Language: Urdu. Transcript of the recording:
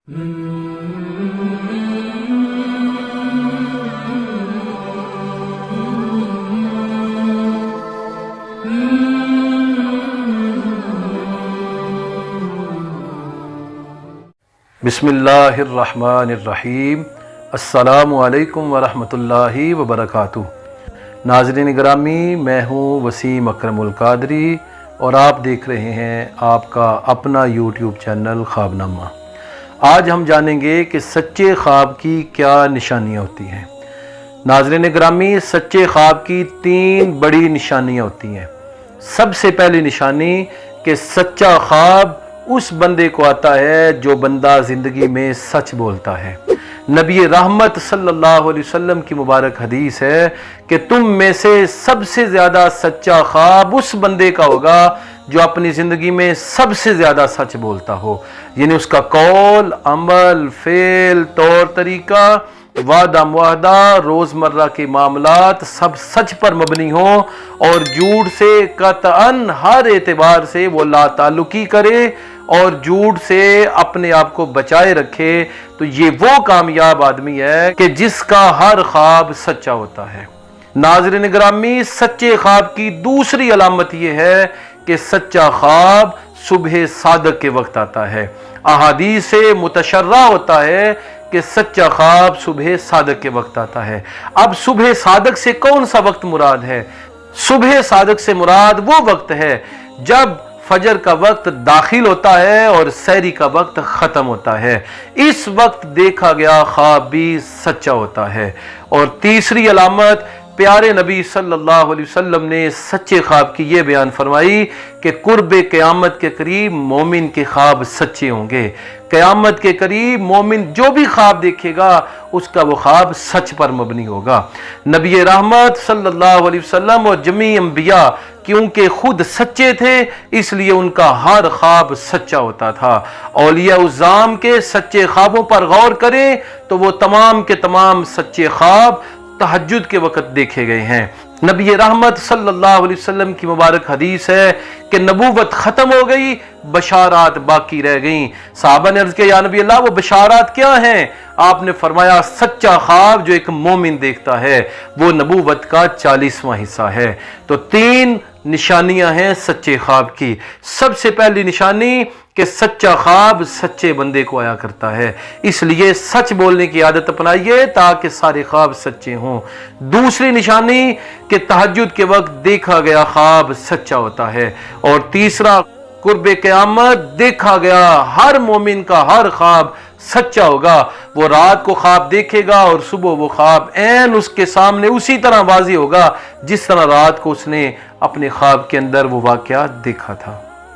بسم اللہ الرحمن الرحیم۔ السلام علیکم ورحمۃ اللہ وبرکاتہ۔ ناظرین گرامی، میں ہوں وسیم اکرم القادری اور آپ دیکھ رہے ہیں آپ کا اپنا یوٹیوب چینل خواب نامہ۔ آج ہم جانیں گے کہ سچے خواب کی کیا نشانیاں ہوتی ہیں۔ ناظرین گرامی، سچے خواب کی 3 بڑی نشانیاں ہوتی ہیں۔ سب سے پہلی نشانی کہ سچا خواب اس بندے کو آتا ہے جو بندہ زندگی میں سچ بولتا ہے۔ نبی رحمت صلی اللہ علیہ وسلم کی مبارک حدیث ہے کہ تم میں سے سب سے زیادہ سچا خواب اس بندے کا ہوگا جو اپنی زندگی میں سب سے زیادہ سچ بولتا ہو، یعنی اس کا قول، عمل، فعل، طور طریقہ، وعدہ معاہدہ، روزمرہ کے معاملات سب سچ پر مبنی ہوں اور جھوٹ سے قطعاً ہر اعتبار سے وہ لا تعلقی کرے اور جھوٹ سے اپنے آپ کو بچائے رکھے، تو یہ وہ کامیاب آدمی ہے کہ جس کا ہر خواب سچا ہوتا ہے۔ ناظرین گرامی، سچے خواب کی دوسری علامت یہ ہے کہ سچا خواب صبح صادق کے وقت آتا ہے۔ احادیث سے متشرع ہوتا ہے کہ سچا خواب صبح صادق کے وقت آتا ہے۔ اب صبح صادق سے کون سا وقت مراد ہے؟ صبح صادق سے مراد وہ وقت ہے جب فجر کا وقت داخل ہوتا ہے اور سحری کا وقت ختم ہوتا ہے۔ اس وقت دیکھا گیا خواب بھی سچا ہوتا ہے۔ اور تیسری علامت، پیارے نبی صلی اللہ علیہ وسلم نے سچے خواب کی یہ بیان فرمائی کہ قرب قیامت کے قریب مومن کے خواب سچے ہوں گے۔ قیامت کے قریب مومن جو بھی خواب دیکھے گا اس کا وہ خواب سچ پر مبنی ہوگا۔ نبی رحمت صلی اللہ علیہ وسلم اور جمیع انبیاء کیونکہ خود سچے تھے اس لیے ان کا ہر خواب سچا ہوتا تھا۔ اولیاء العظام کے سچے خوابوں پر غور کریں تو وہ تمام کے تمام سچے خواب تہجد کے وقت دیکھے گئے ہیں۔ نبی رحمت صلی اللہ علیہ وسلم کی مبارک حدیث ہے کہ نبوت ختم ہو گئی، بشارات باقی رہ گئیں۔ صحابہ نے عرض کیا، یا نبی اللہ وہ بشارات کیا ہیں؟ آپ نے فرمایا سچا خواب جو ایک مومن دیکھتا ہے وہ نبوت کا 40واں حصہ ہے۔ تو 3 نشانیاں ہیں سچے خواب کی۔ سب سے پہلی نشانی کہ سچا خواب سچے بندے کو آیا کرتا ہے، اس لیے سچ بولنے کی عادت اپنائیے تاکہ سارے خواب سچے ہوں۔ دوسری نشانی کہ تہجد کے وقت دیکھا گیا خواب سچا ہوتا ہے۔ اور تیسرا، قرب قیامت دیکھا گیا ہر مومن کا ہر خواب سچا ہوگا۔ وہ رات کو خواب دیکھے گا اور صبح وہ خواب عین اس کے سامنے اسی طرح واضح ہوگا جس طرح رات کو اس نے اپنے خواب کے اندر وہ واقعہ دیکھا تھا۔